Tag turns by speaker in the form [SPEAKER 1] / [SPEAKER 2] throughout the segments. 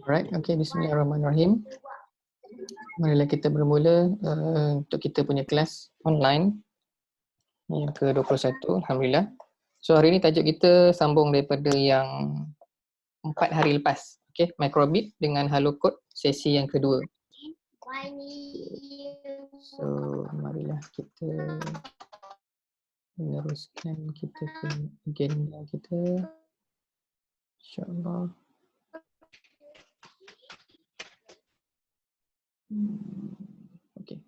[SPEAKER 1] Alright, okay, bismillahirrahmanirrahim. Marilah kita bermula untuk kita punya kelas online yang ke-21, Alhamdulillah. So hari ini tajuk kita sambung daripada yang 4 hari lepas. Okay, microbit dengan Hello Code sesi yang kedua. So marilah kita meneruskan kita punya agenda kita. InsyaAllah. Okay.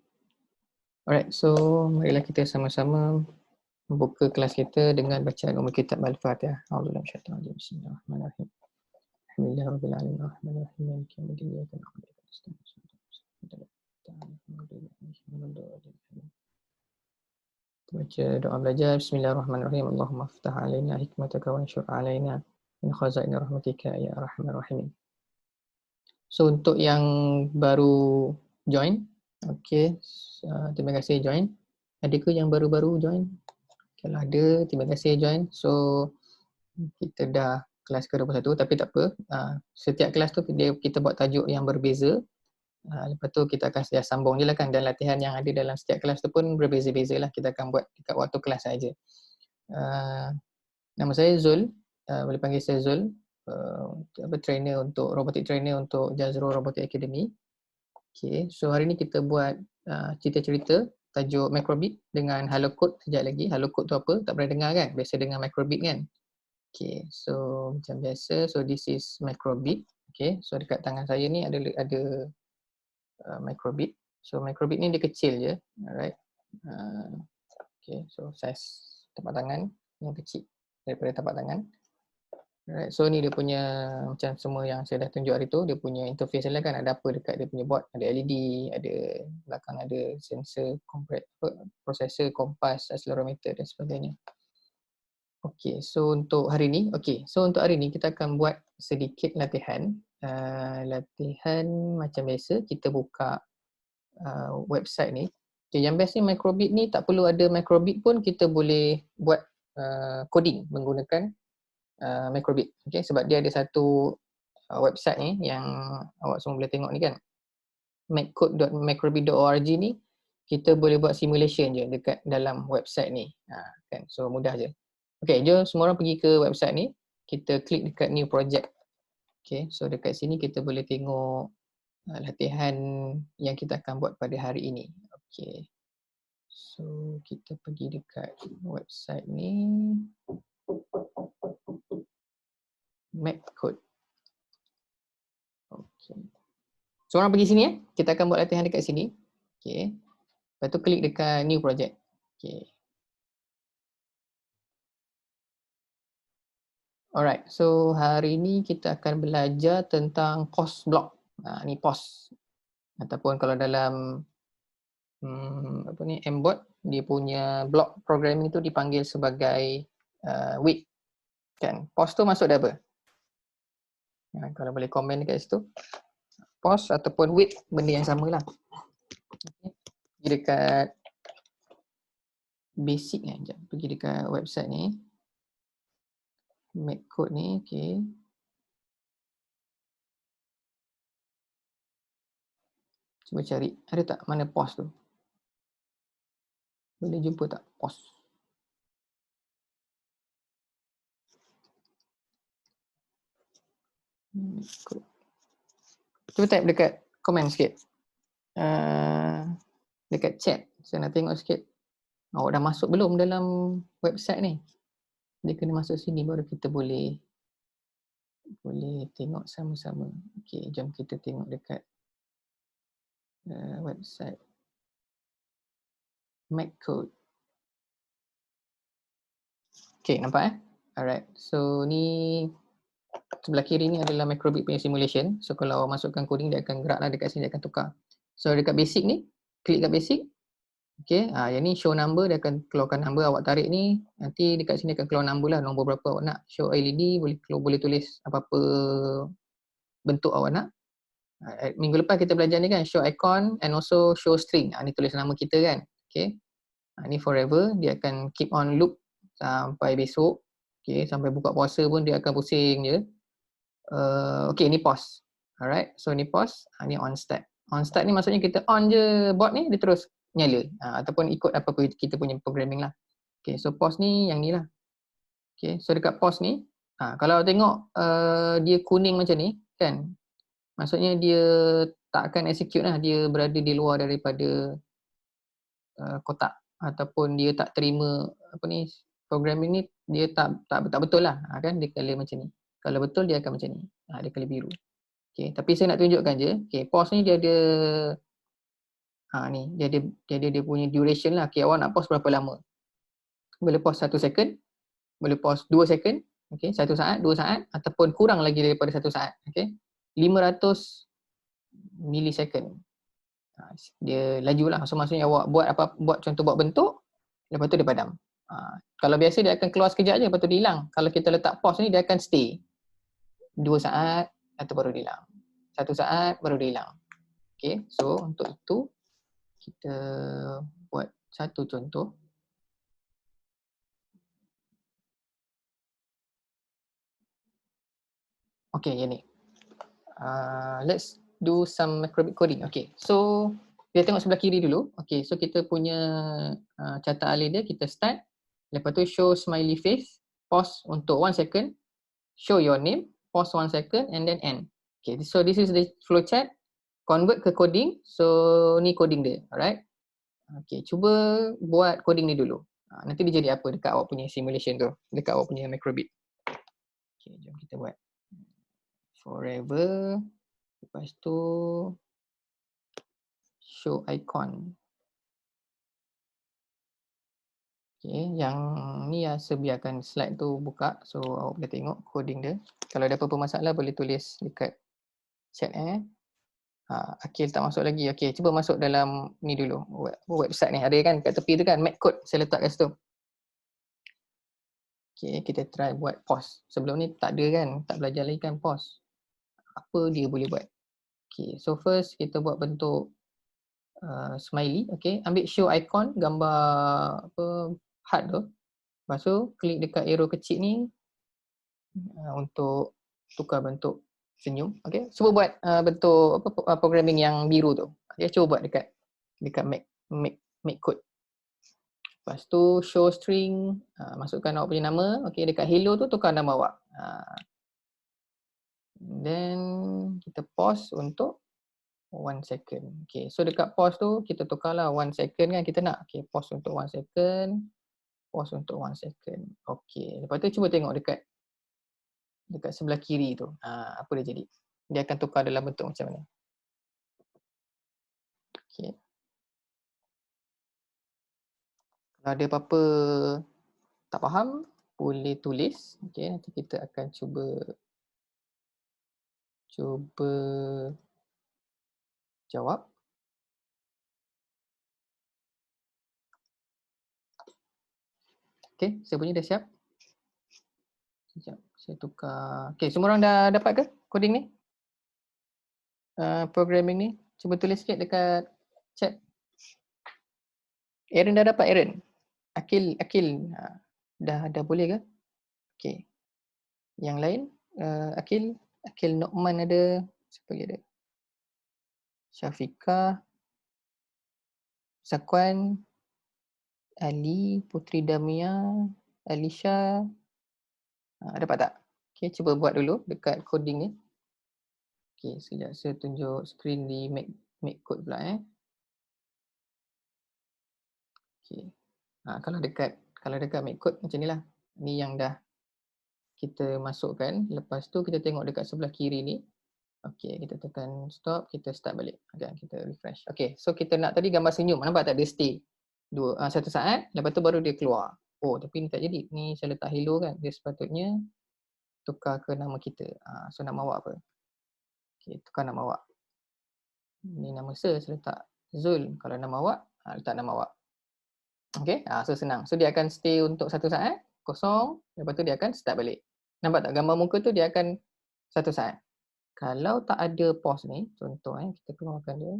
[SPEAKER 1] Alright, so marilah kita sama-sama membuka kelas kita dengan bacaan umul kitab Al-Fatihah. A'udzubillahi minasyaitonir rajim. Bismillahirrahmanirrahim. Alhamdulillahirabbil alamin arrahmanirrahim maliki yaumiddin iyyaka na'budu wa iyyaka nasta'in. Baca doa belajar. Bismillahirrahmanirrahim. Allahumma iftah alaina hikmataka wa anshur alaina min khazaini rahmatika ya arhamar rahimin. So untuk yang baru join, okay, terima kasih join. Ada ke yang baru-baru join? Kalau ada, terima kasih join. So kita dah kelas ke-21 tapi tak apa. Setiap kelas tu kita buat tajuk yang berbeza. Lepas tu kita akan sambung je lah kan, dan latihan yang ada dalam setiap kelas tu pun berbeza-beza lah. Kita akan buat dekat waktu kelas saja. Nama saya Zul, boleh panggil saya Zul. Trainer untuk robotic trainer untuk Jazro Robotic Academy. Okay, so hari ni kita buat cerita-cerita tajuk microbit dengan Hello Code sekejap lagi. Hello Code tu apa? Tak pernah dengar kan? Biasa dengar microbit kan? Okay, so macam biasa, so this is microbit. Okay, so dekat tangan saya ni ada microbit. So microbit ni dia kecil je. Alright. Okay, so size tapak tangan yang kecil daripada tapak tangan. Alright, so ni dia punya macam semua yang saya dah tunjuk hari tu, dia punya interface lah kan, ada apa dekat dia punya board, ada LED, ada belakang ada sensor, processor, kompas, accelerometer dan sebagainya. Okay, so untuk hari ni, untuk hari ni kita akan buat sedikit latihan. Latihan macam biasa, kita buka website ni. Okay, yang best ni microbit ni tak perlu ada microbit pun kita boleh buat coding menggunakan microbit. Okay, sebab dia ada satu website ni yang awak semua boleh tengok ni kan. maccode.microbit.org ni kita boleh buat simulation je dekat dalam website ni. Kan, so mudah je. Okay, jom semua orang pergi ke website ni. Kita klik dekat new project. Okay, so dekat sini kita boleh tengok latihan yang kita akan buat pada hari ini. Okay, so kita pergi dekat website ni. Maccode. Okay. So orang pergi sini kita akan buat latihan dekat sini. Okay. Lepas tu klik dekat new project. Okay. Alright, so hari ini kita akan belajar tentang POS block. Ni POS. Ataupun kalau dalam Mbot, dia punya block programming tu dipanggil sebagai WIT. Kan? POS tu maksud dia apa? Kalau boleh komen dekat situ. POS ataupun WIT benda yang sama lah. Okay. Pergi dekat basic ni, pergi dekat website ni. Maccode ni, okay. Cuba cari, ada tak mana POS tu? Boleh jumpa tak POS? Maccode. Cuba type dekat komen sikit. Dekat chat, saya nak tengok sikit. Awak dah masuk belum dalam website ni? Dia kena masuk sini baru kita boleh tengok sama-sama. Okay, jom kita tengok dekat website Maccode. Okay, nampak Alright, so ni sebelah kiri ni adalah microbit punya simulation. So kalau awak masukkan coding, dia akan gerak lah dekat sini, dia akan tukar. So dekat basic ni, klik kat basic. Okay, yang ni show number, dia akan keluarkan number, awak tarik ni, nanti dekat sini akan keluar number lah, nombor berapa awak nak. Show LED, boleh tulis apa-apa bentuk awak nak. Minggu lepas kita belajar ni kan, show icon and also show string. Ni tulis nama kita kan. Okay, ni forever, dia akan keep on loop sampai besok. Okay, sampai buka puasa pun dia akan pusing je. Okay, ni pause. Alright, so ni pause, ni on start. On start ni maksudnya kita on je bot ni, dia terus nyala. Ataupun ikut apa kita punya programming lah. Okay, so pause ni yang ni lah. Okay, so dekat pause ni, kalau tengok dia kuning macam ni, kan? Maksudnya dia tak akan execute lah, dia berada di luar daripada kotak. Ataupun dia tak terima apa ni, programming ni, dia tak betul lah, kan? Dia color macam ni. Kalau betul, dia akan macam ni. Dia color biru. Okay, tapi saya nak tunjukkan je, okay, pause ni dia ada ni, dia ada dia punya duration lah. Okay, awak nak pause berapa lama? Boleh pause 1 second, boleh pause 2 second, okay, 1 saat, 2 saat, ataupun kurang lagi daripada 1 saat, okay. 500 millisecond. Dia laju lah. So maksudnya awak buat contoh buat bentuk, lepas tu dia padam. Kalau biasa dia akan keluar sekejap je, lepas tu dia hilang. Kalau kita letak pause ni, dia akan stay 2 saat, atau baru dia hilang. 1 saat, baru dia hilang. Okay, so untuk itu, kita buat satu contoh. Okay, yang ni. Let's do some macrobit coding. Okay, so kita tengok sebelah kiri dulu. Okay, so kita punya carta alih dia, kita start. Lepas tu show smiley face, pause untuk 1 second, show your name, pause 1 second, and then end. Okay, so this is the flowchart. Convert ke coding. So ni coding dia, alright. Okay, cuba buat coding ni dulu. Nanti dia jadi apa dekat awak punya simulation tu, dekat awak punya macrobit. Okay, jom kita buat. Forever. Lepas tu show icon. Okay, yang ni biarkan slide tu buka, so awak boleh tengok coding dia. Kalau ada apa-apa masalah boleh tulis dekat chat Akil tak masuk lagi. Okay, cuba masuk dalam ni dulu. Website ni ada kan kat tepi tu kan, Maccode saya letak kat situ. Okay, kita try buat pause. Sebelum ni tak ada kan, tak belajar lagi kan pause. Apa dia boleh buat? Okay, so first kita buat bentuk smiley. Okay, ambil show icon, gambar apa heart tu. Lepas tu klik dekat arrow kecil ni untuk tukar bentuk senyum. Okay, cuba buat bentuk programming yang biru tu. Okay, cuba buat dekat make code. Lepas tu show string, masukkan awak punya nama. Okay, dekat hello tu tukar nama awak. Then kita pause untuk 1 second. Okay, so dekat pause tu kita tukarlah 1 second kan kita nak. Okay, pause untuk 1 second. Pause untuk 1 second. Okay, lepas tu cuba tengok dekat sebelah kiri tu. Apa dia jadi? Dia akan tukar dalam bentuk macam mana? Okay. Kalau ada apa-apa tak faham, boleh tulis. Okay, nanti kita akan cuba jawab. Okay, saya punya dah siap. Sekejap, saya tukar. Okay, semua orang dah dapat ke coding ni? Programming ni? Cuba tulis sikit dekat chat. Aaron dah dapat, Aaron? Akil dah boleh ke? Okay. Yang lain, Akil Nokman ada, siapa lagi ada? Syafiqah, Zakwan, Ali, Putri Damia, Alisha. Dapat tak? Okay, cuba buat dulu dekat coding ni. Okay, sekejap saya tunjuk screen di make code pula Okay. Kalau dekat make code macam ni lah. Ni yang dah kita masukkan. Lepas tu kita tengok dekat sebelah kiri ni. Okay, kita tekan stop, kita start balik. Okay, kita refresh. Okay, so kita nak tadi gambar senyum. Nampak tak dia stay 1 saat, lepas tu baru dia keluar. Oh, tapi ni tak jadi. Ni saya letak hello kan. Dia sepatutnya tukar ke nama kita. So nama awak apa? Okay, tukar nama awak. Ni nama saya letak Zul. Kalau nama awak, letak nama awak. Okay, so senang. So dia akan stay untuk 1 saat, kosong. Lepas tu dia akan start balik. Nampak tak gambar muka tu dia akan 1 saat. Kalau tak ada pause ni, contoh kita keluarkan dia.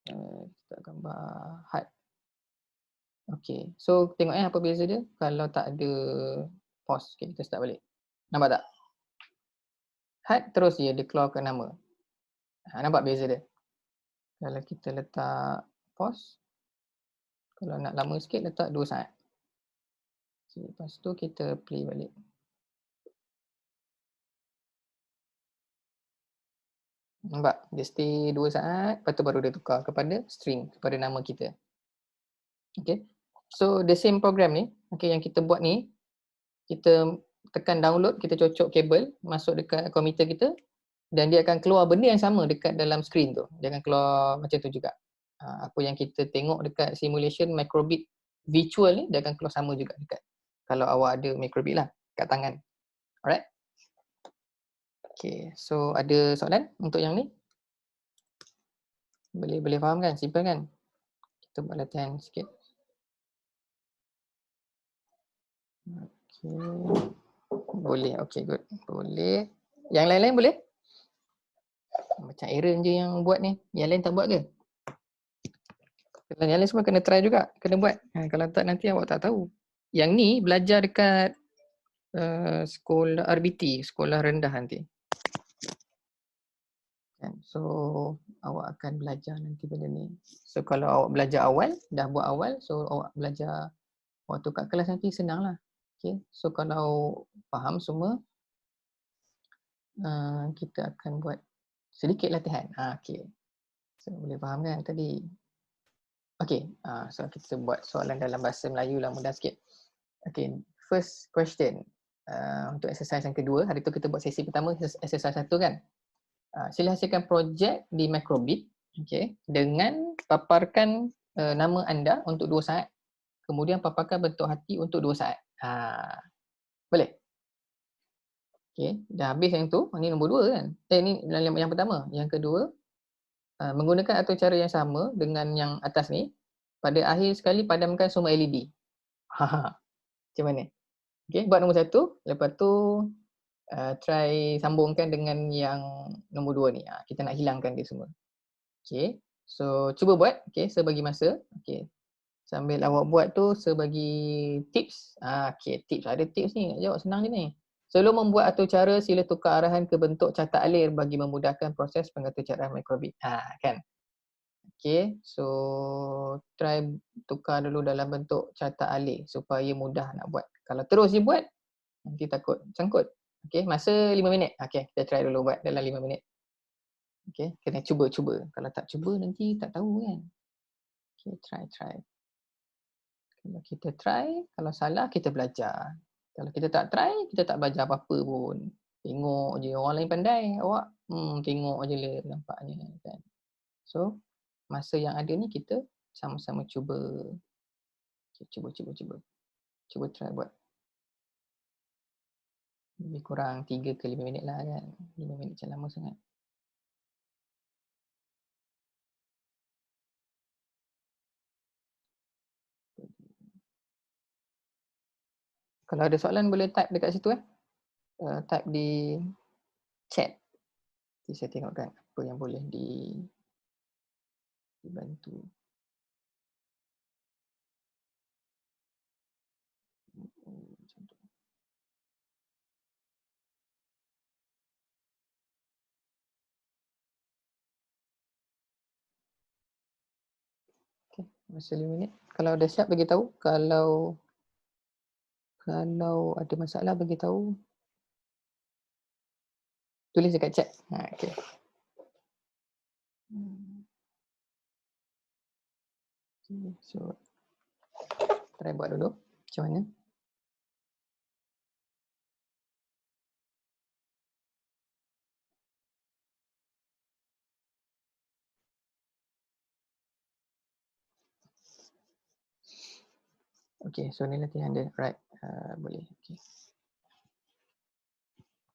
[SPEAKER 1] Kita gambar heart. Okay, so tengok apa beza dia kalau tak ada pause. Okay, kita start balik. Nampak tak? hard terus dia keluarkan nama. Nampak beza dia? Kalau kita letak pause, kalau nak lama sikit letak 2 saat. Okay, lepas tu kita play balik. Nampak? Dia stay 2 saat, lepas tu baru dia tukar kepada string, kepada nama kita. Okay. So the same program ni, okay, yang kita buat ni, kita tekan download, kita cocok kabel, masuk dekat komputer kita, dan dia akan keluar benda yang sama dekat dalam screen tu. Dia akan keluar macam tu juga. Apa yang kita tengok dekat simulation microbit virtual ni, dia akan keluar sama juga dekat. Kalau awak ada microbit lah kat tangan. Alright. Okay, so ada soalan untuk yang ni? Boleh faham kan? Simple kan? Kita buat latihan sikit. Okay. Boleh, okay, good. Boleh. Yang lain-lain boleh? Macam Aaron je yang buat ni. Yang lain tak buat ke? Yang lain semua kena try juga. Kena buat. Kalau tak nanti awak tak tahu. Yang ni belajar dekat sekolah RBT, sekolah rendah nanti. So awak akan belajar nanti benda ni. So kalau awak belajar awal, dah buat awal, so awak belajar waktu kat kelas nanti senang lah. Okay. So kalau faham semua, kita akan buat sedikit latihan. Okay. So boleh faham kan tadi? Okay. So kita buat soalan dalam bahasa Melayu lah, mudah sikit. Okay. First question. Untuk exercise yang kedua, hari tu kita buat sesi pertama, exercise 1 kan? Sila hasilkan projek di microbit, okay, dengan paparkan nama anda untuk 2 saat, kemudian paparkan bentuk hati untuk 2 saat. Boleh? Okay, dah habis yang tu. Ini nombor 2 kan? Ini yang pertama. Yang kedua, menggunakan atau cara yang sama dengan yang atas ni, pada akhir sekali padamkan semua LED. Macam mana? Okay, buat nombor 1, lepas tu try sambungkan dengan yang nombor 2 ni. Kita nak hilangkan dia semua. Okay. So cuba buat. Okay. Saya bagi masa. Okay. Sambil awak buat tu, saya bagi tips. Okay. Tips. Ada tips ni. Nak jawab senang je ni. Sebelum membuat atur cara, sila tukar arahan ke bentuk catak alir bagi memudahkan proses pengatur cara microbit. Kan? Okay. So try tukar dulu dalam bentuk catak alir supaya mudah nak buat. Kalau terus je buat, nanti takut sangkut. Okay, masa 5 minit. Okay, kita try dulu buat dalam 5 minit. Okay, kena cuba-cuba. Kalau tak cuba nanti tak tahu kan. Okay, try. Kalau kita try, kalau salah kita belajar. Kalau kita tak try, kita tak belajar apa-apa pun. Tengok je orang lain pandai, awak tengok je lah nampaknya kan. So, masa yang ada ni kita sama-sama cuba. Okay, cuba. Cuba try buat. Lebih kurang 3 ke 5 minit lah kan. 5 minit macam lama sangat. Kalau ada soalan boleh type dekat situ type di chat. Jadi saya tengokkan apa yang boleh dibantu. Okay, masa 5 minit. Kalau dah siap bagi tahu. Kalau ada masalah bagi tahu. Tulis dekat chat. Okay. So try buat dulu. Macam mana? Okay, so ni latihan dia. Right. Boleh. Okay.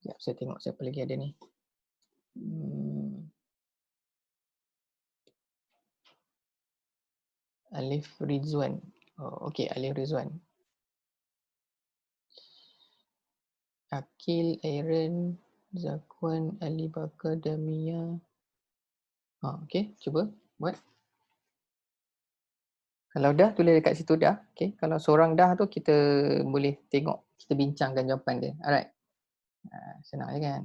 [SPEAKER 1] Sekejap, saya tengok siapa lagi ada ni. Alif Rizwan. Oh, okay, Alif Rizwan. Akil, Aaron, Zakwan, Ali Bakar, Damia. Okay, cuba buat. Kalau dah, tulis dekat situ dah. Okay, kalau seorang dah tu kita boleh tengok, kita bincangkan jawapan dia. Alright. Senang je kan?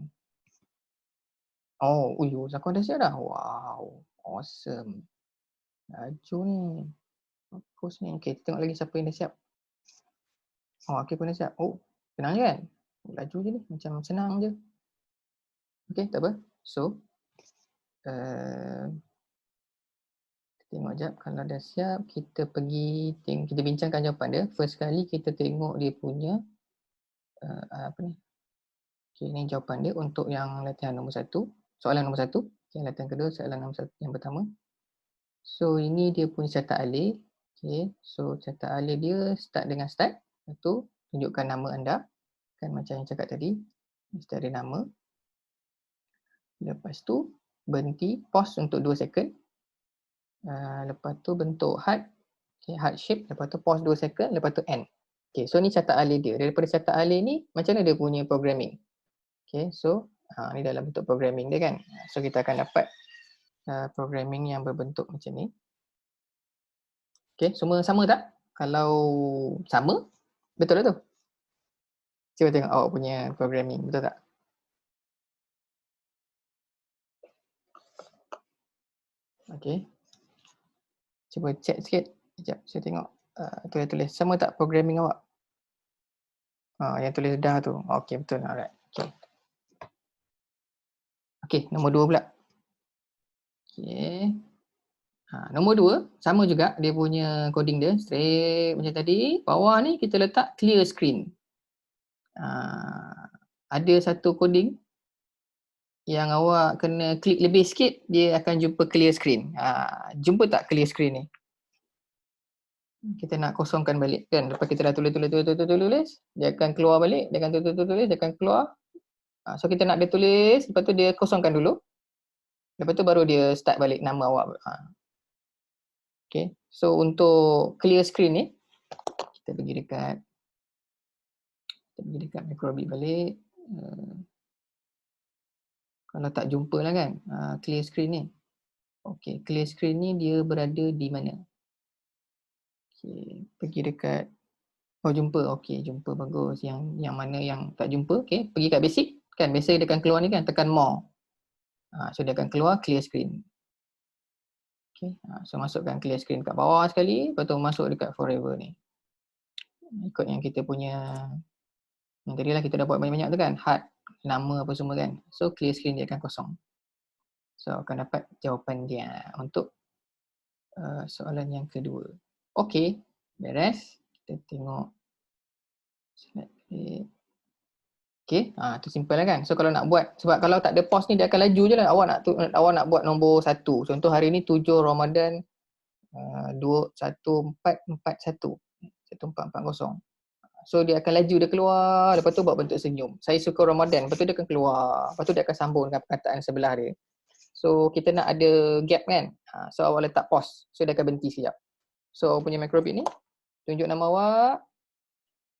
[SPEAKER 1] Oh, uyuh, aku dah siap dah. Wow, awesome. Laju ni. Bagus ni. Okay, tengok lagi siapa yang dah siap. Oh, Akif pun dah siap. Oh, senang je kan? Laju je ni, macam senang je. Okay, tak apa. So, tengok jap, kalau dah siap, kita pergi, kita bincangkan jawapan dia. First kali kita tengok dia punya, apa ni? Okay, ni jawapan dia untuk yang latihan nombor 1. Soalan nombor 1. Okay, latihan kedua, soalan nombor 1 yang pertama. So, ini dia punya catat alih. Okay, so catat alih dia start dengan start. Lepas tu, tunjukkan nama anda. Kan macam yang cakap tadi. Mesti ada nama. Lepas tu, berhenti, pause untuk 2 second. Lepas tu bentuk heart. Okay, heart shape. Lepas tu pause 2 second. Lepas tu end. Okay, so ni catat alih dia. Daripada catat alih ni, macam mana dia punya programming? Okay, so ni dalam bentuk programming dia kan. So kita akan dapat programming yang berbentuk macam ni. Okay, semua sama tak? Kalau sama, betul tak tu? Cuba tengok awak punya programming, betul tak? Okay. Cuba check sikit. Sekejap, saya tengok. Tulis-tulis. Sama tak programming awak? Yang tulis dah tu. Okay, betul. Alright. Okay. Okay, nombor 2 pula. Okay. Nombor 2, sama juga dia punya coding dia. Straight macam tadi. Bawah ni kita letak clear screen. Ada satu coding yang awak kena klik lebih sikit, dia akan jumpa clear screen. Jumpa tak clear screen ni? Kita nak kosongkan balik kan. Lepas kita dah tulis, dia akan keluar balik, dia akan tulis, dia akan keluar. So kita nak dia tulis, lepas tu dia kosongkan dulu. Lepas tu baru dia start balik nama awak. Okay. So untuk clear screen ni, kita pergi dekat Microbit balik. Kalau tak jumpa lah kan, clear screen ni. Okay, clear screen ni dia berada di mana? Okay, pergi dekat, jumpa. Okay, jumpa, bagus. Yang mana yang tak jumpa, okay, pergi kat basic. Kan, biasa dia akan keluar ni kan, tekan more. So dia akan keluar clear screen. Okay, so masukkan clear screen kat bawah sekali, lepas tu masuk dekat forever ni. Ikut yang kita punya, yang tadi lah kita dah buat banyak-banyak tu kan, heart, nama apa semua kan. So clear screen dia akan kosong. So akan dapat jawapan dia untuk soalan yang kedua. Okay, beres. Kita tengok. Okay, tu simple lah kan. So kalau nak buat, sebab kalau tak ada pause ni dia akan laju je lah. Awak nak buat nombor 1. Contoh hari ni 7 Ramadan 1441. 1440. So dia akan laju, dia keluar, lepas tu buat bentuk senyum. Saya suka Ramadan, lepas tu dia akan keluar. Lepas tu dia akan sambung dengan perkataan sebelah dia. So kita nak ada gap kan. So awak letak pause. So dia akan berhenti sekejap. So awak punya Microbit ni, tunjuk nama awak.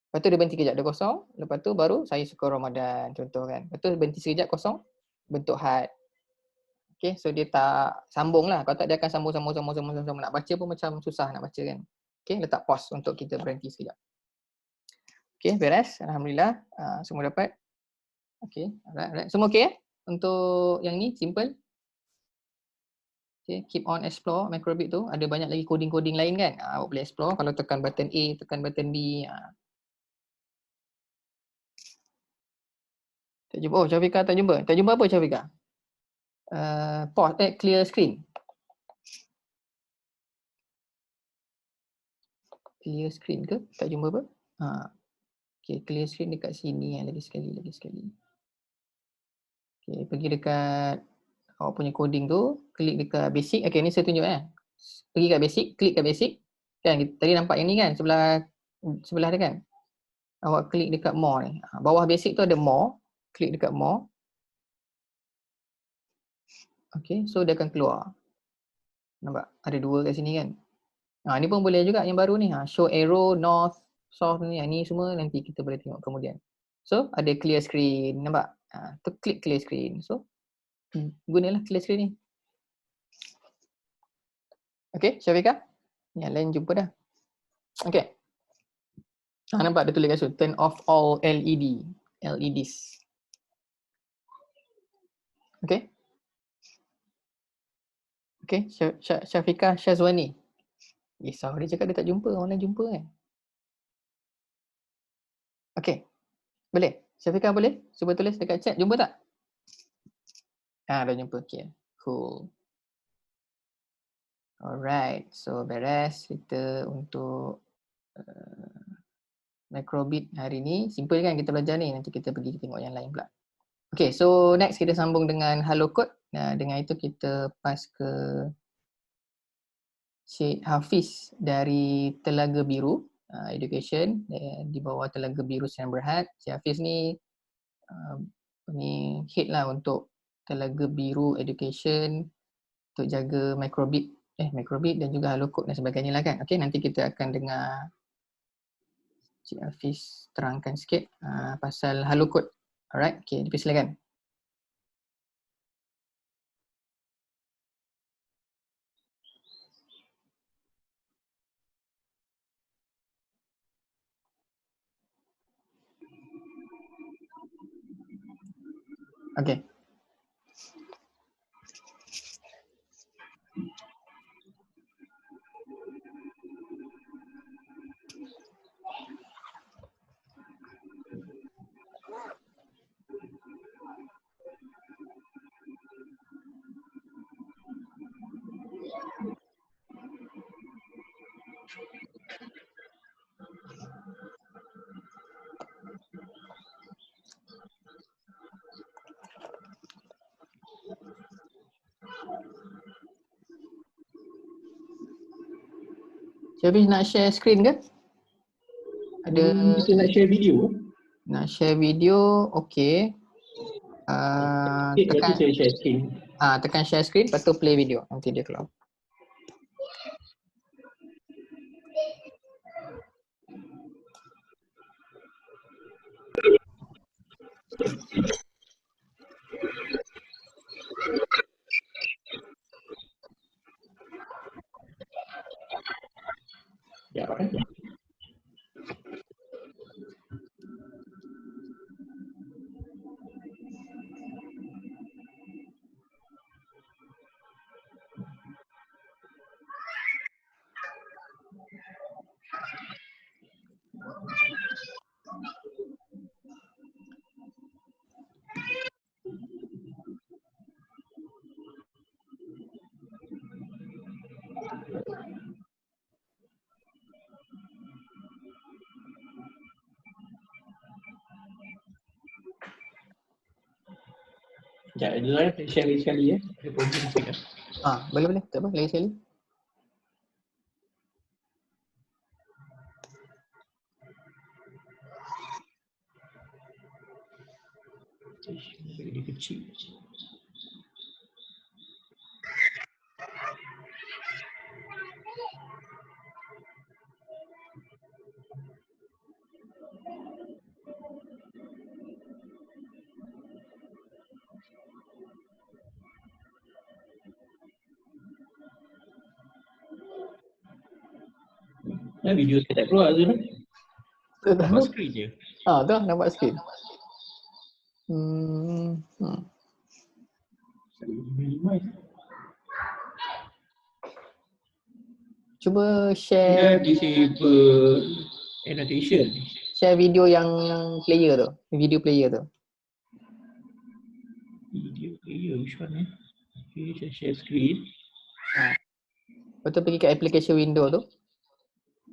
[SPEAKER 1] Lepas tu dia berhenti sekejap, dia kosong. Lepas tu baru saya suka Ramadan, contoh kan. Lepas tu berhenti sekejap, kosong. Bentuk heart. Okay, so dia tak sambung lah. Kalau tak dia akan sambung. Nak baca pun macam susah nak baca kan. Okay, letak pause untuk kita berhenti sekejap. Okay, beres. Alhamdulillah. Semua dapat. Okay, alright. Semua okay untuk yang ni, simple. Okay, keep on explore Microbit tu. Ada banyak lagi coding-coding lain kan. Awak boleh explore. Kalau tekan button A, tekan button B. Tak jumpa. Oh, Syafiqah tak jumpa. Tak jumpa apa Syafiqah? Pause, clear screen. Clear screen ke? Tak jumpa apa? Okay, clear screen dekat sini. Lagi sekali. Okay, pergi dekat awak punya coding tu. Klik dekat basic. Okay, ni saya tunjuk Pergi kat basic, klik kat basic. Kan, tadi nampak yang ni kan, sebelah dia kan. Awak klik dekat more ni. Bawah basic tu ada more. Klik dekat more. Okay, so dia akan keluar. Nampak? Ada 2 kat sini kan. Ni pun boleh juga yang baru ni. Show arrow, north, south ni. Ni semua nanti kita boleh tengok kemudian. So, ada clear screen. Nampak? Tu klik clear screen. So, gunalah clear screen ni. Okay, Syafiqah? Yang lain jumpa dah. Okay. Nampak dia tulis kat situ. Turn off all LEDs. Okay. Okay, Syafiqah Syazwani. Risau dia cakap dia tak jumpa, orang lain jumpa kan. Okay, boleh? Syafiqah boleh? Cuba tulis dekat chat, jumpa tak? Dah jumpa, okay. Cool. Alright, so beres kita untuk microbit hari ni. Simple kan kita belajar ni, nanti kita pergi tengok yang lain pula. Okay, so next kita sambung dengan Hello Code. Dengan itu kita pass ke Cik Hafiz dari Telaga Biru Education, di bawah Telaga Biru Sdn Bhd. Cik Hafiz ni head lah untuk Telaga Biru Education untuk jaga microbit dan juga Hello Code dan sebagainya lah kan. Okay, nanti kita akan dengar Cik Hafiz terangkan sikit pasal Hello Code. Alright, okay, dipersilakan. Okay. Cik Hafiz nak share screen ke? Ada
[SPEAKER 2] kita nak share video.
[SPEAKER 1] Nak share video, okay.
[SPEAKER 2] Tekan saya share screen.
[SPEAKER 1] Tekan share screen, lepas tu play video. Nanti dia keluar.
[SPEAKER 2] Ya, kan? Sekejap, saya share lagi sekali ya. Ada problem sikit.
[SPEAKER 1] Boleh. Tak apa, lagi sekali.
[SPEAKER 2] Dia kecil. Video saya tak keluar tu. Nampak skrin je.
[SPEAKER 1] Dah nampak skrin. Cuba share.
[SPEAKER 2] Disable annotation.
[SPEAKER 1] Share video yang player tu. Video player tu.
[SPEAKER 2] Video player, which one eh? Okay, saya share screen.
[SPEAKER 1] Lepas tu pergi ke application window tu.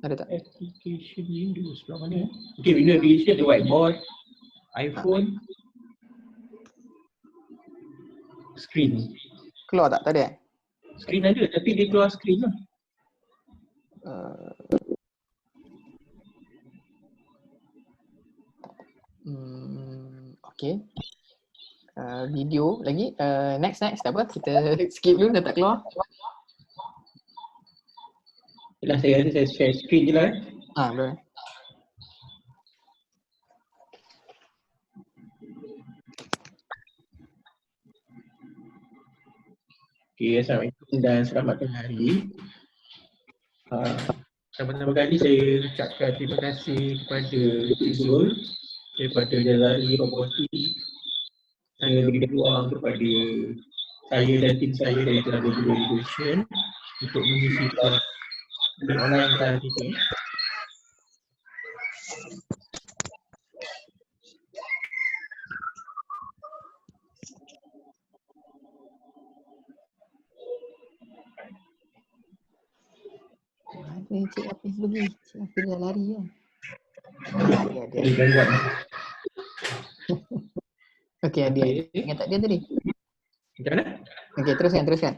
[SPEAKER 1] Ada tak?
[SPEAKER 2] Application window sebelah mana? Okay, window application, the whiteboard, iPhone, screen.
[SPEAKER 1] Keluar tak? Tak ada?
[SPEAKER 2] Screen ada, tapi dia keluar screen lah.
[SPEAKER 1] Okay. Video lagi. Next. Tak apa. Kita skip dulu, dah tak keluar.
[SPEAKER 2] Yelah, saya share screen je lah.
[SPEAKER 1] Boleh.
[SPEAKER 2] Okay, Assalamualaikum dan selamat tengah hari. Pertama kali saya ucapkan terima kasih kepada Cik Zul daripada Jazari Robotik. Saya beri peluang kepada saya dan tim saya dari Tenaga Guru Education untuk mengisi kelas di online class ini.
[SPEAKER 1] Cik Hafiz pergi. Cik Hafiz dah lari kan. Dia.
[SPEAKER 2] Boleh gangguan.
[SPEAKER 1] Okey, dia.
[SPEAKER 2] Okey.
[SPEAKER 1] Ingat tak dia tadi?
[SPEAKER 2] Macam mana?
[SPEAKER 1] Okey, teruskan.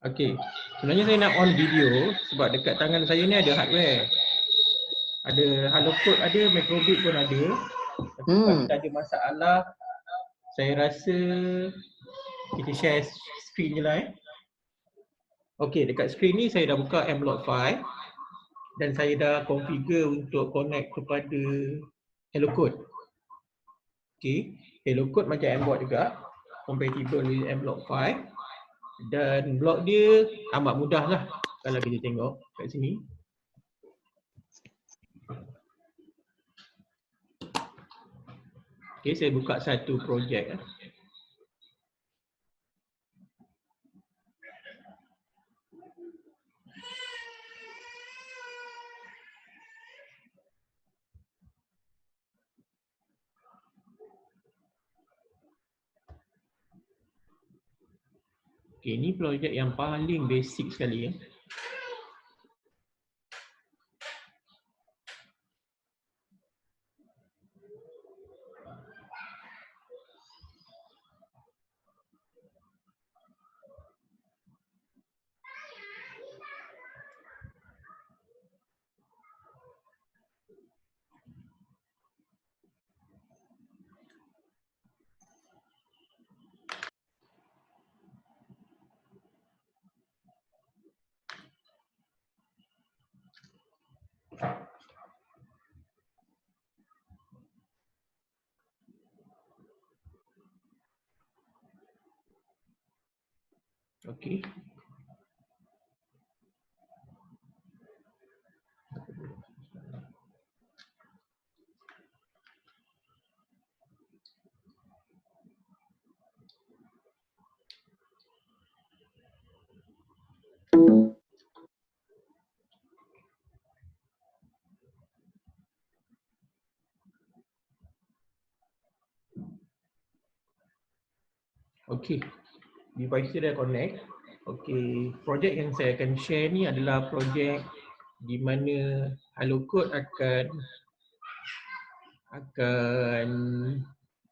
[SPEAKER 2] Okey. Sebenarnya saya nak on video sebab dekat tangan saya ni ada hardware. Ada Hello Code ada, Microbit pun ada. Tapi kalau tak ada masalah, saya rasa kita share screen je lah Okey, dekat screen ni saya dah buka mlog file dan saya dah configure untuk connect kepada Hello Code. Okey, Hello Code macam Mbot juga, compatible with mlog file dan blog dia amat mudah lah kalau kita tengok kat sini. Okey, saya buka satu projek. Okey, ini projek yang paling basic sekali Okey. Okey, device dia dah connect. Okey, projek yang saya akan share ni adalah projek di mana Hello Code akan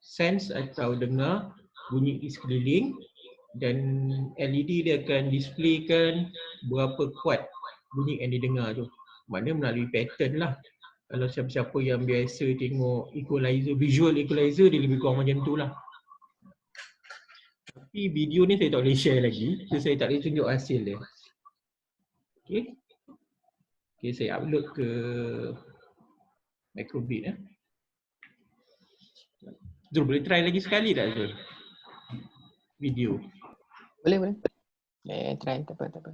[SPEAKER 2] sense atau dengar bunyi di sekeliling dan LED dia akan displaykan berapa kuat bunyi yang didengar tu. Maknanya melalui pattern lah. Kalau siapa-siapa yang biasa tengok equalizer, visual equalizer, dia lebih kurang macam tu lah. Tapi video ni saya tak boleh share lagi, so saya tak boleh tunjuk hasil dia. Okey. Okey, saya upload ke Microbit Zul, boleh try lagi sekali tak Zul? Video.
[SPEAKER 1] Boleh. Try, tak apa.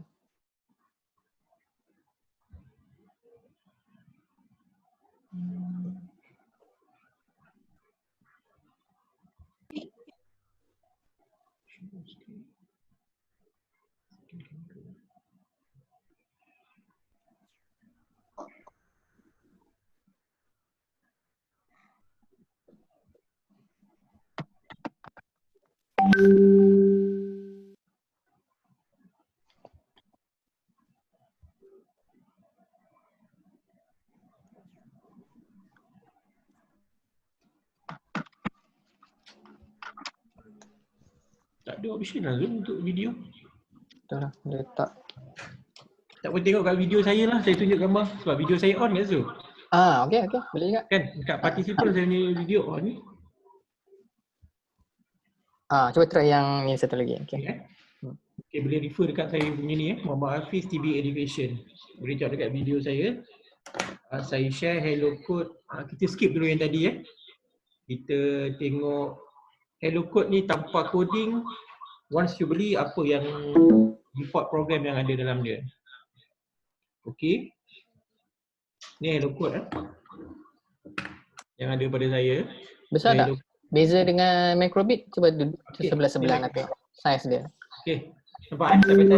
[SPEAKER 2] Tak ada option lah Zul untuk video.
[SPEAKER 1] Betul lah, dia tak.
[SPEAKER 2] Tak boleh tengok kat video saya lah, saya tunjuk gambar. Sebab video saya on kan Zul?
[SPEAKER 1] Okey, boleh juga.
[SPEAKER 2] Kan, dekat participant saya punya video on ni.
[SPEAKER 1] Cuba try yang ni satu lagi. Okey.
[SPEAKER 2] Okay, boleh refer dekat saya punya ni Muhammad Hafiz TV Education. Boleh tengok dekat video saya. Saya share Hello Code. Kita skip dulu yang tadi Kita tengok Hello Code ni tanpa coding. Once you beli, apa yang default program yang ada dalam dia. Okey. Ni Hello Code yang ada pada saya.
[SPEAKER 1] Besar tak? Beza dengan Microbit? Cuba duduk sebelah-sebelah nak tengok size dia.
[SPEAKER 2] Okey. Nampak sampai sana?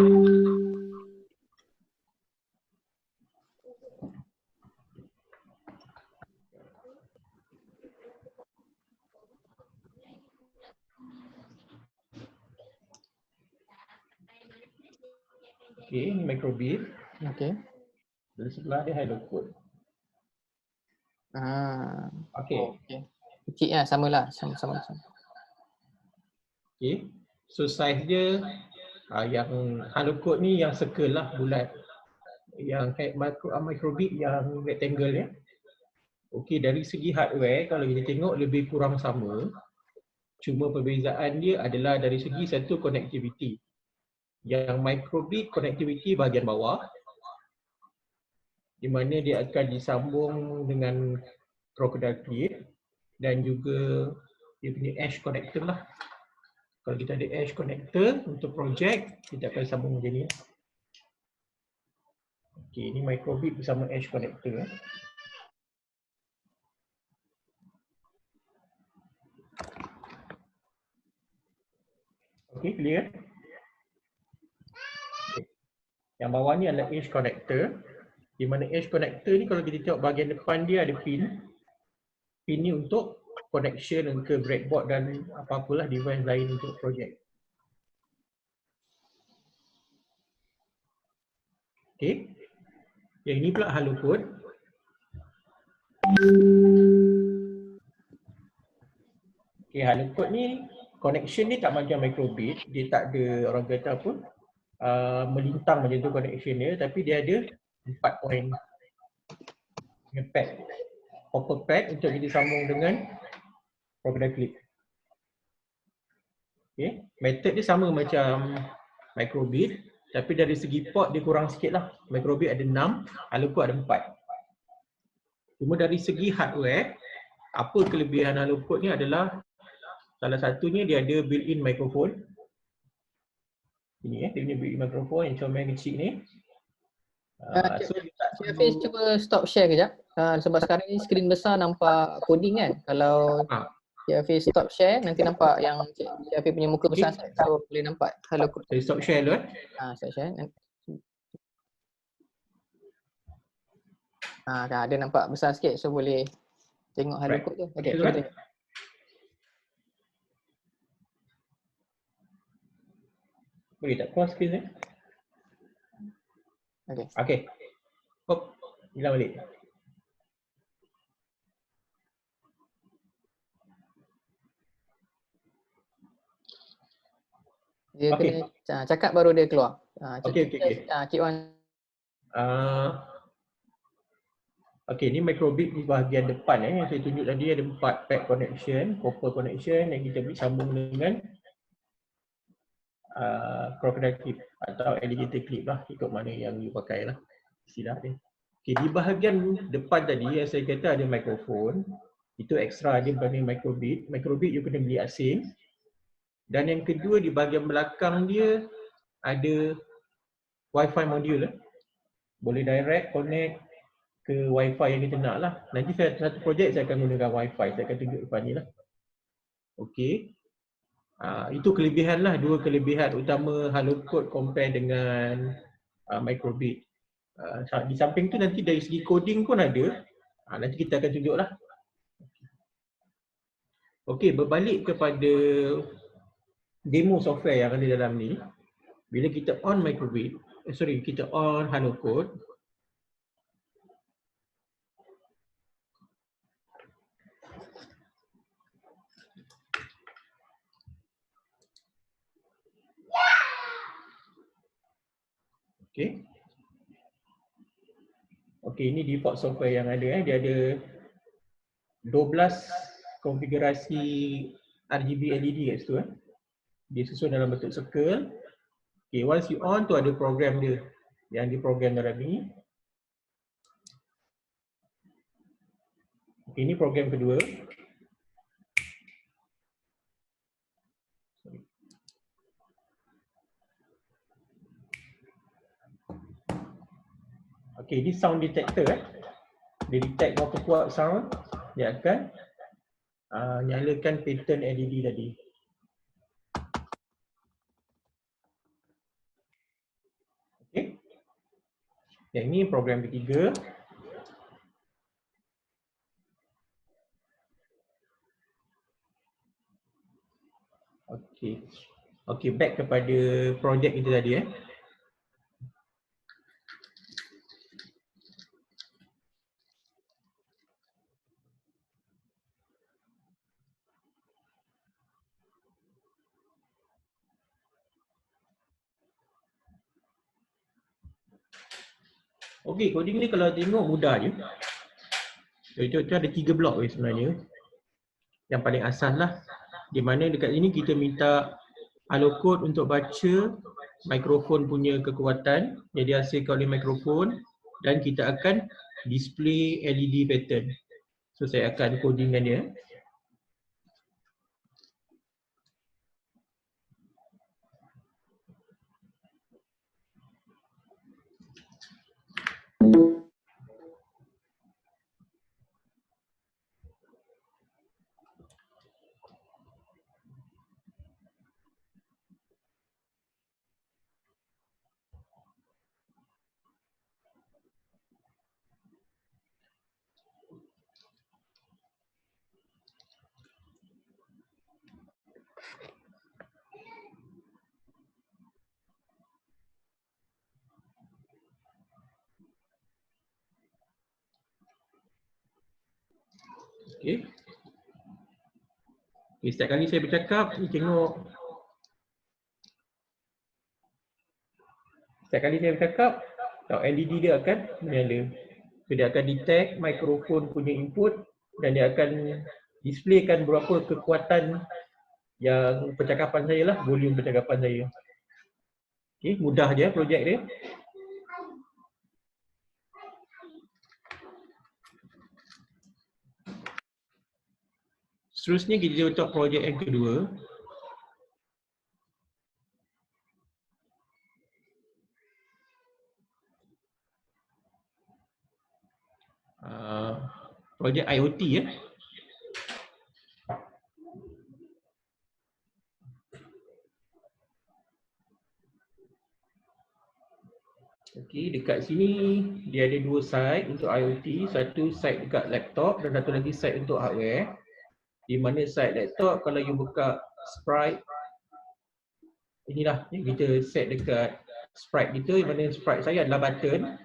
[SPEAKER 2] Okey, ni microbit.
[SPEAKER 1] Okey.
[SPEAKER 2] Dari sebelah dia hello code. Okey.
[SPEAKER 1] Okey. Kecil lah, samalah, sama-sama.
[SPEAKER 2] Okey. So size dia yang hello code ni yang circle lah, bulat. Yang microbit yang rectangle ya. Okey, dari segi hardware kalau kita tengok lebih kurang sama. Cuma perbezaan dia adalah dari segi satu connectivity. Yang microbit connectivity bahagian bawah, di mana dia akan disambung dengan crocodile clip dan juga dia punya edge connector lah. Kalau kita ada edge connector untuk project, kita akan sambung macam ni. Okey, ini microbit bersama edge connector. Okey, clear? Okay. Yang bawah ni adalah edge connector. Di mana edge connector ni kalau kita tengok bahagian depan dia ada pin. Pin ni untuk connection ke breadboard dan apa-apalah device lain untuk project. Okey. Yang ini pula hello code. Okey, hello code ni connection ni tak macam microbit, dia tak ada orang kata apa melintang macam tu connection dia, tapi dia ada 4 point pad, copper pad untuk kita sambung dengan crocodile clip. Okay. Method dia sama macam microbit, tapi dari segi port dia kurang sikit lah. Microbit ada 6, hello code ada 4. Cuma dari segi hardware, apa kelebihan hello code ni adalah salah satunya dia ada built-in microphone. Ini dia punya built-in microphone yang comel kecil ni.
[SPEAKER 1] So Cik Hafiz cuba stop share kejap. Sebab sekarang ni skrin besar nampak coding kan. Kalau Cik Hafiz stop share nanti nampak yang Cik Hafiz punya muka besar, so boleh nampak hello code.
[SPEAKER 2] Saya stop share dulu.
[SPEAKER 1] Stop share. Ada nampak besar sikit, so boleh tengok hello code tu. Okey, cuba tengok.
[SPEAKER 2] Boleh tak pause skrin ni?
[SPEAKER 1] Okey.
[SPEAKER 2] Okey. Hop, hilang balik.
[SPEAKER 1] Dia kena cakap baru dia keluar.
[SPEAKER 2] Okey.
[SPEAKER 1] Cik Wan.
[SPEAKER 2] Okey, ni microbit di bahagian depan yang saya tunjuk tadi ada 4 pad connection, copper connection yang kita boleh sambung dengan crocodile clip atau alligator clip lah, ikut mana yang you pakai lah istilah dia. Okay, di bahagian depan tadi yang saya kata ada mikrofon, itu extra dia berbanding microbit. Microbit you kena beli asing. Dan yang kedua di bahagian belakang dia ada wifi module. Boleh direct connect ke wifi yang kita nak lah. Nanti satu projek saya akan gunakan wifi, saya akan tunjuk depan ni lah. Okay. Itu kelebihan lah, dua kelebihan utama hello code compare dengan microbit. Di samping tu nanti dari segi coding pun ada, nanti kita akan tunjuk lah. Okey, berbalik kepada demo software yang ada dalam ni. Bila kita on microbit, kita on hello code. Okey. Okey, ini default software yang ada. Dia ada 12 konfigurasi RGB LED kat situ. Dia susun dalam bentuk circle. Okay, once you on tu ada program dia yang diprogram dalam ni. Okay, ini program kedua. Okay, ini sound detector. Dia detect berapa kuat sound, dia akan nyalakan pattern LED tadi. Yang ini program ketiga. Okey. Okey, back kepada projek kita tadi Okey, coding ni kalau tengok mudah je. Itu ada 3 blok sebenarnya. Yang paling asas lah. Di mana dekat sini kita minta halo code untuk baca mikrofon punya kekuatan yang dihasilkan oleh mikrofon dan kita akan display LED pattern. So saya akan codingkan dia. Okey. Okay, setiap kali saya bercakap, tengok. Setiap kali saya bercakap, LED dia akan menyala. So, dia akan detect mikrofon punya input dan dia akan displaykan berapa kekuatan yang percakapan saya lah, volume percakapan saya. Okey, mudah je projek dia. Seterusnya kita untuk projek yang kedua. Projek IoT ya. Okey, dekat sini dia ada 2 site untuk IoT, satu site dekat laptop dan satu lagi site untuk hardware. Di mana site laptop kalau you buka sprite, inilah yang kita set dekat sprite kita, di mana sprite saya adalah button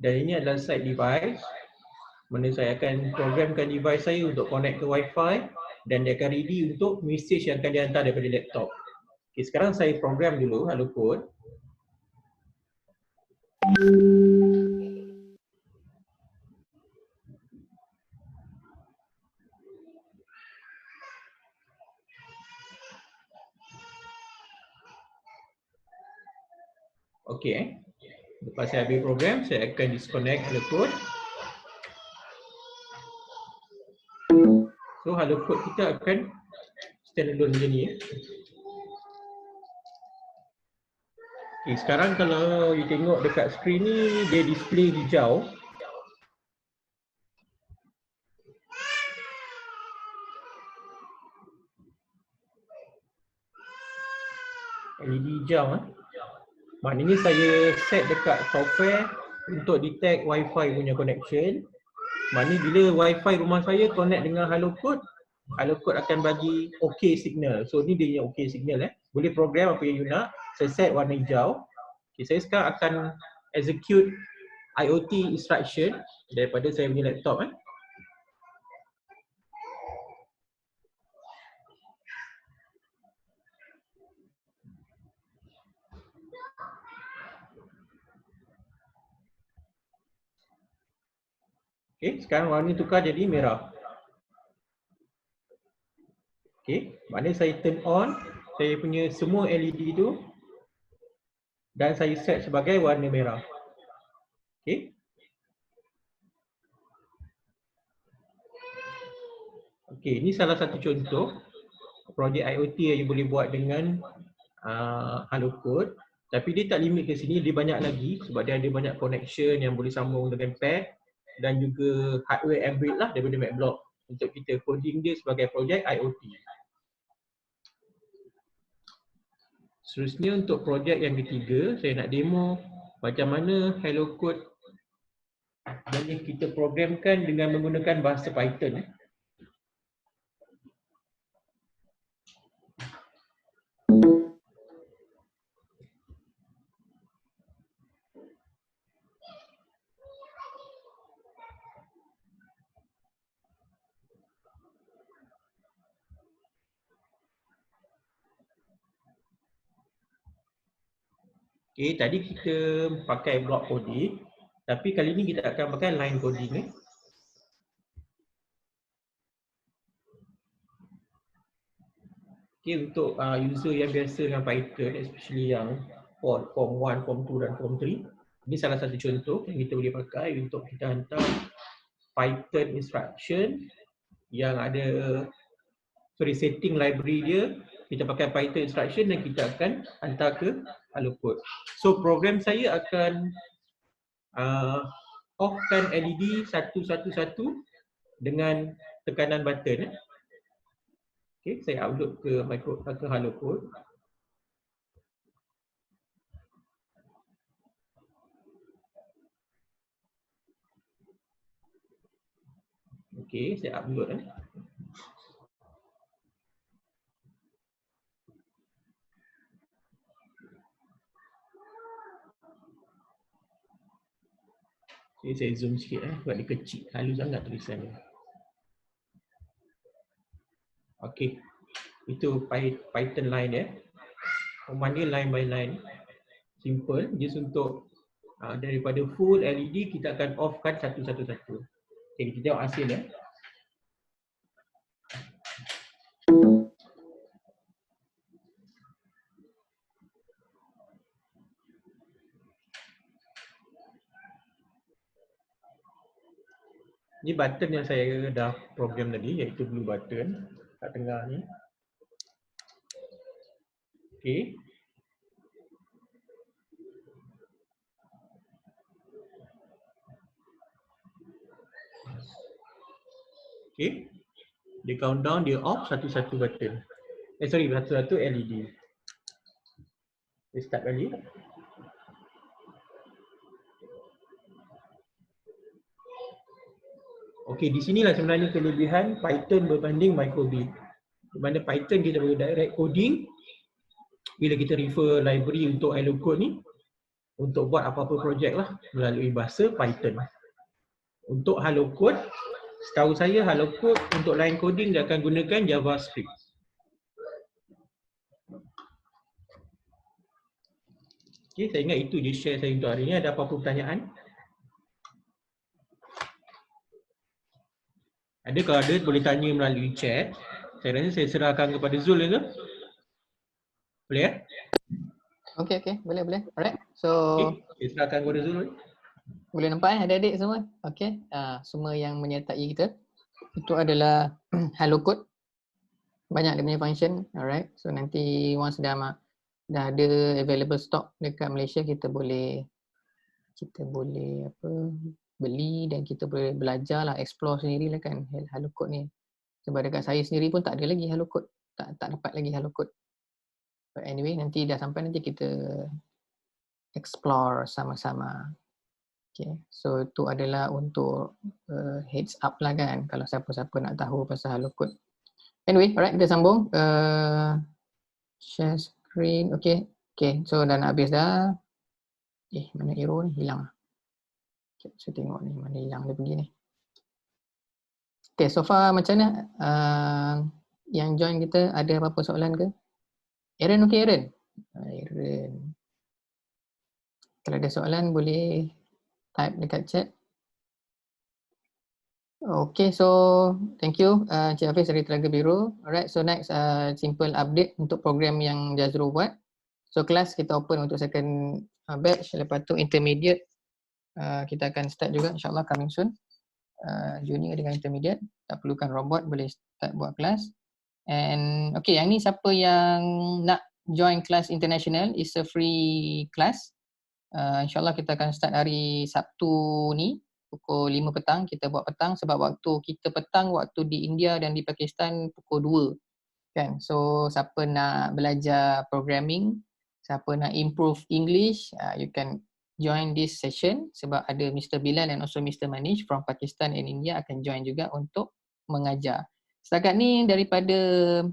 [SPEAKER 2] dan ini adalah site device mana saya akan programkan device saya untuk connect ke wifi dan dia akan ready untuk message yang akan dihantar daripada laptop. Okay, sekarang saya program dulu halo code. Okey. Lepas saya habis program, saya akan disconnect halo code. So halo code kita akan standalone macam ni. Okay, sekarang kalau you tengok dekat screen ni, dia display hijau. LED hijau. Maknanya saya set dekat software untuk detect wifi punya connection. Maknanya bila wifi rumah saya connect dengan halo code akan bagi OK signal. So ni dia yang OK signal. Boleh program apa yang you nak. Saya set warna hijau. Okay, saya sekarang akan execute IoT instruction daripada saya punya laptop. Okay, sekarang warna tukar jadi merah. Okay, maknanya saya turn on saya punya semua LED tu dan saya set sebagai warna merah. Okay. Okay, ini salah satu contoh projek IoT yang boleh buat dengan halo code. Tapi dia tak limit ke sini, dia banyak lagi sebab dia ada banyak connection yang boleh sambung dengan pad dan juga hardware Android lah daripada MacBlock untuk kita coding dia sebagai projek IoT. Seterusnya untuk projek yang ketiga, saya nak demo macam mana Hello Code boleh kita programkan dengan menggunakan bahasa Python. Okay, tadi kita pakai block coding, tapi kali ni kita akan pakai line coding. Okay, untuk user yang biasa dengan Python, especially yang form 1, form 2 dan form 3, ini salah satu contoh yang kita boleh pakai untuk kita hantar Python instruction yang ada setting library dia, kita pakai Python instruction dan kita akan hantar ke Hello Code. So program saya akan off-kan LED satu-satu dengan tekanan button. Okay, saya upload ke Hello Code. Okay, saya upload. Okay, saya zoom sikit sebab dia kecil, halus sangat tulisan dia. Okay, itu Python line ya. Command dia line by line. Simple, just untuk daripada full LED kita akan off-kan satu-satu. Okay, kita tengok hasil ya. Ni button yang saya dah program tadi, iaitu blue button kat tengah ni. Okay. Okay. Dia countdown, dia off satu-satu button. Satu-satu LED. Dia start kali. Okey, di sinilah sebenarnya kelebihan Python berbanding microbit. Di mana Python kita boleh direct coding bila kita refer library untuk Hello Code ni untuk buat apa-apa projek lah melalui bahasa Python. Untuk Hello Code, setahu saya Hello Code untuk line coding dia akan gunakan JavaScript. Okey, saya ingat itu je share saya untuk hari ni. Ada apa-apa pertanyaan? Ada, kalau ada boleh tanya melalui chat. Saya rasa saya serahkan kepada Zul ke? Boleh ya?
[SPEAKER 1] Okay, boleh. Alright, so
[SPEAKER 2] saya serahkan kepada Zul.
[SPEAKER 1] boleh nampak adik-adik semua? Okay, semua yang menyertai kita. Itu adalah Hello Code. Banyak dia punya function, alright. So nanti once dah ada available stock dekat Malaysia, kita boleh beli dan kita boleh belajar lah, explore sendiri lah kan Hello Code ni. Sebab dekat saya sendiri pun tak ada lagi Hello Code, tak dapat lagi Hello Code. But anyway, nanti dah sampai, nanti kita explore sama-sama. Okay, so itu adalah untuk heads up lah kan, kalau siapa-siapa nak tahu pasal Hello Code. Anyway, alright, kita sambung. Share screen, okay, so dah nak habis dah. Mana arrow ni, hilang. Okay, saya tengok ni, mana hilang dia pergi ni. Okay, so far macam mana? Yang join kita ada apa-apa soalan ke? Aaron, okay Aaron? Aaron. Kalau ada soalan boleh type dekat chat. Okay, so thank you Cik Hafiz dari Telaga Biru. Alright, so next simple update untuk program yang Jazrul buat. So kelas kita open untuk second batch, lepas tu intermediate kita akan start juga insyaAllah coming soon. Junior dengan intermediate, tak perlukan robot, boleh start buat kelas. And okay, yang ni siapa yang nak join kelas international, is a free class. InsyaAllah kita akan start hari Sabtu ni pukul 5 petang, kita buat petang sebab waktu kita petang, waktu di India dan di Pakistan pukul 2 kan. So siapa nak belajar programming, siapa nak improve English, you can join this session sebab ada Mr. Bilal and also Mr. Manish from Pakistan and India akan join juga untuk mengajar. Setakat ni daripada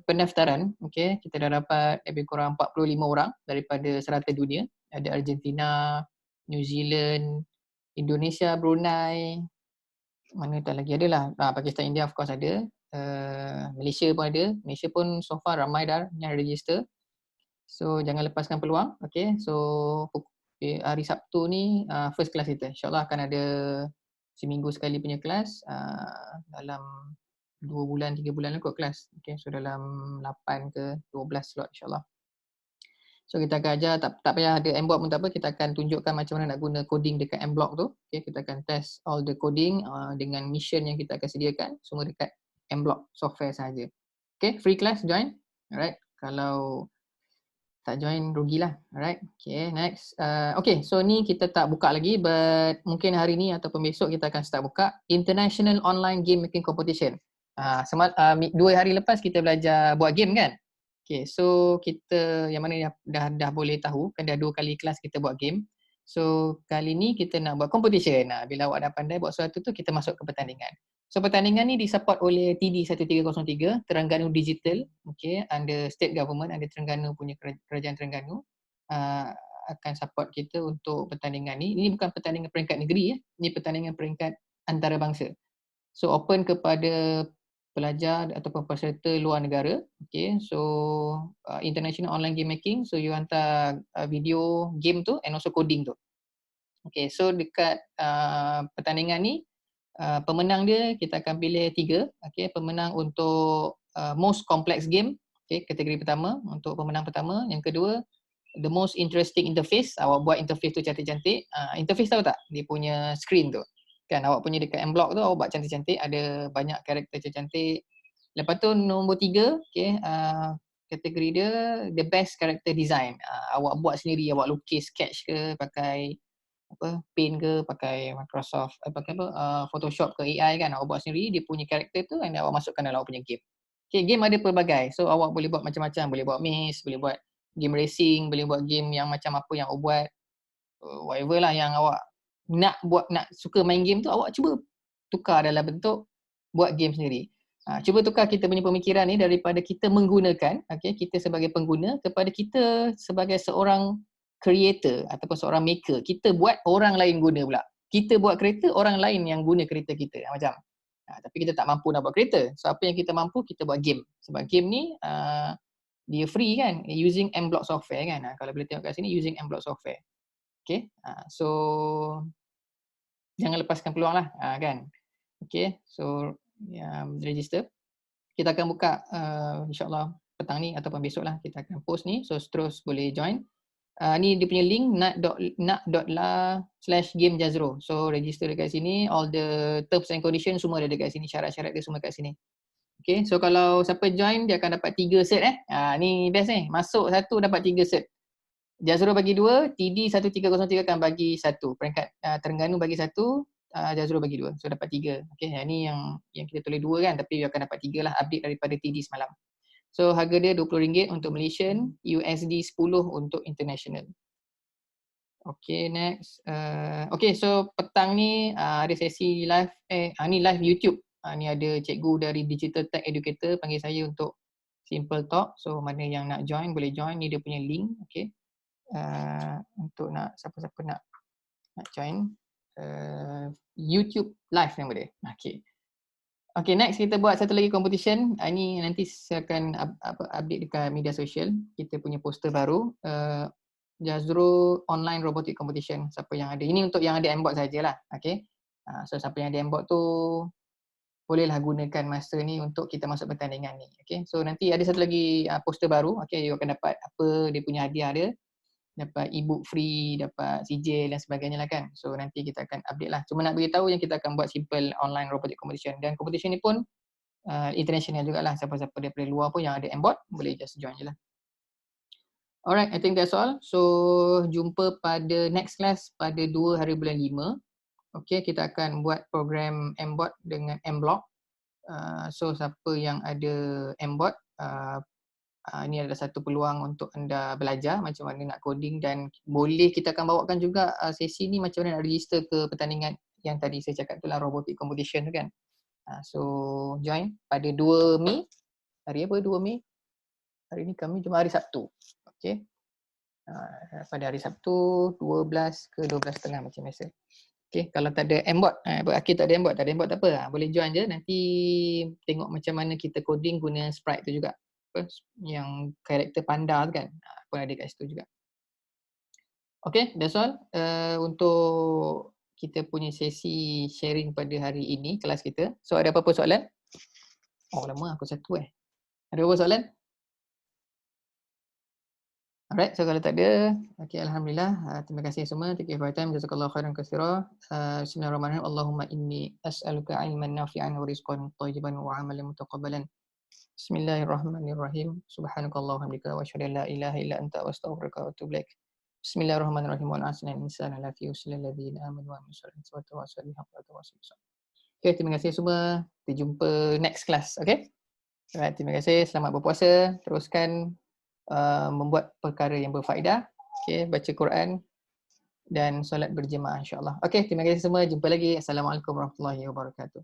[SPEAKER 1] pendaftaran, okay, kita dah dapat lebih kurang 45 orang daripada serata dunia. Ada Argentina, New Zealand, Indonesia, Brunei, mana tak lagi adalah. Pakistan, India of course ada. Malaysia pun ada. Malaysia pun so far ramai dah yang register. So jangan lepaskan peluang. Okay, so hari Sabtu ni first class kita. InsyaAllah akan ada seminggu sekali punya kelas. Dalam 2 bulan, 3 bulan lah kot kelas. Okay, so dalam 8 ke 12 slot insyaAllah. So kita akan ajar, tak payah ada Mblock pun tak apa, kita akan tunjukkan macam mana nak guna coding dekat Mblock tu. Okay, kita akan test all the coding dengan mission yang kita akan sediakan, semua dekat Mblock software sahaja. Okay, free class, join. Alright, kalau tak join rugilah. Alright, okay, next. Okay, so ni kita tak buka lagi, but mungkin hari ni ataupun besok kita akan start buka International Online Game Making Competition. 2 hari lepas kita belajar buat game kan? Okay, so kita yang mana dah boleh tahu kan dah 2 kali kelas kita buat game. So kali ni kita nak buat competition. Bila awak dah pandai buat sesuatu tu kita masuk ke pertandingan. So pertandingan ni disupport oleh TD 1303 Terengganu Digital, okay, under state government, under Terengganu punya kerajaan Terengganu akan support kita untuk pertandingan ni. Ini bukan pertandingan peringkat negeri Ini pertandingan peringkat antarabangsa. So open kepada pelajar ataupun peserta luar negara. Okay, so international online game making, so you hantar video game tu and also coding tu. Okay, so dekat pertandingan ni pemenang dia kita akan pilih 3. Okay, pemenang untuk most complex game, okay, kategori pertama untuk pemenang pertama. Yang kedua, the most interesting interface, awak buat interface tu cantik-cantik. Interface tahu tak? Dia punya screen tu. Kan awak punya dekat Mblock tu awak buat cantik-cantik, ada banyak karakter cantik. Lepas tu nombor 3, okay, kategori dia the best character design. Awak buat sendiri, awak lukis sketch ke pakai paint ke, pakai Microsoft Photoshop ke AI kan, awak buat sendiri dia punya karakter tu and awak masukkan dalam awak punya game. Okay, game ada pelbagai. So awak boleh buat macam-macam, boleh buat maze, boleh buat game racing, boleh buat game yang macam apa yang awak buat. Whatever lah yang awak nak suka main game tu, awak cuba tukar dalam bentuk buat game sendiri. Cuba tukar kita punya pemikiran ni daripada kita menggunakan, okay, kita sebagai pengguna, kepada kita sebagai seorang creator ataupun seorang maker. Kita buat, orang lain guna pula. Kita buat kereta, orang lain yang guna kereta kita. Macam. Tapi kita tak mampu nak buat kereta. So apa yang kita mampu, kita buat game. Sebab game ni dia free kan, using Mblock software kan. Kalau boleh tengok kat sini, using Mblock software. Okay, so jangan lepaskan peluang lah kan. Okay, so register. Kita akan buka insyaAllah petang ni ataupun besok lah kita akan post ni. So terus boleh join. Ni dia punya link nat.la/gamejazro. So register dekat sini. All the terms and conditions semua ada dekat sini. Syarat-syarat dia semua kat sini. Okay, so kalau siapa join dia akan dapat 3 set ni best ni. Masuk 1 dapat 3 set. Jazro bagi 2, TD 1303 akan bagi 1. Peringkat Terengganu bagi 1, Jazro bagi 2. So dapat 3. Okay, yang ni yang kita tulis 2 kan, tapi dia akan dapat 3 lah, update daripada TD semalam. So harga dia RM20 untuk Malaysian, USD 10 untuk international. Okay, next. Okay, so petang ni ada sesi live, ni live YouTube. Ni ada cikgu dari Digital Tech Educator panggil saya untuk simple talk. So mana yang nak join boleh join, ni dia punya link. Okay. Untuk nak siapa-siapa nak join YouTube live nama dia. Okay, next kita buat satu lagi competition. Ini nanti saya akan update dekat media sosial. Kita punya poster baru, Jazro Online Robotic Competition. Siapa yang ada, ini untuk yang ada Mbot sajalah. Okay, so siapa yang ada Mbot tu bolehlah gunakan masa ni untuk kita masuk pertandingan ni. Okay, so nanti ada satu lagi poster baru. Okay, you akan dapat apa dia punya hadiah dia. Dapat e-book free, dapat sijil dan sebagainya lah kan. So nanti kita akan update lah. Cuma nak beritahu yang kita akan buat simple online robotic competition. Dan competition ni pun international jugalah. Siapa-siapa daripada luar pun yang ada Mbot boleh just join je lah. Alright, I think that's all. So jumpa pada next class pada 2 hari bulan 5. Okay, kita akan buat program Mbot dengan Mblock. So siapa yang ada Mbot, Ini adalah satu peluang untuk anda belajar macam mana nak coding, dan boleh kita akan bawakan juga sesi ni macam mana nak register ke pertandingan yang tadi saya cakap tu lah, robotic competition tu kan. So join pada 2 Mei. Hari apa 2 Mei? Hari ni kami cuma hari Sabtu. Okey. Pada hari Sabtu 12 ke 12.30 macam biasa. Okey, kalau tak ada M-bot, akhir tak ada M-bot tak apa. Boleh join je, nanti tengok macam mana kita coding guna sprite tu juga. Yang karakter panda tu kan, pun ada kat situ juga. Okay, that's all untuk kita punya sesi sharing pada hari ini, kelas kita. So ada apa-apa soalan? Oh lama aku satu Ada apa-apa soalan? Alright, so kalau tak ada, okay, Alhamdulillah. Terima kasih semua. Thank you for your time. Jazakallahu khairan katsira. Bismillahirrahmanirrahim. Allahumma inni as'aluka ilman nafi'an wa rizqan thayyiban wa amalan mutaqabbalan. Bismillahirrahmanirrahim. Subhanakallahumma hamdika wa asyhadu an la ilaha illa anta astaghfiruka wa atubu ilaik. Bismillahirrahmanirrahim. Wa asna insana la fi usul alladziina amanu wa amilus solihati wa tawassaw bil haqqi wa tawassaw bis sabr. Okay, terima kasih semua. Kita jumpa next class, okay? Alright, terima kasih. Selamat berpuasa. Teruskan membuat perkara yang berfaedah, okay, baca Quran dan solat berjemaah insya-Allah. Okey, terima kasih semua. Jumpa lagi. Assalamualaikum warahmatullahi wabarakatuh.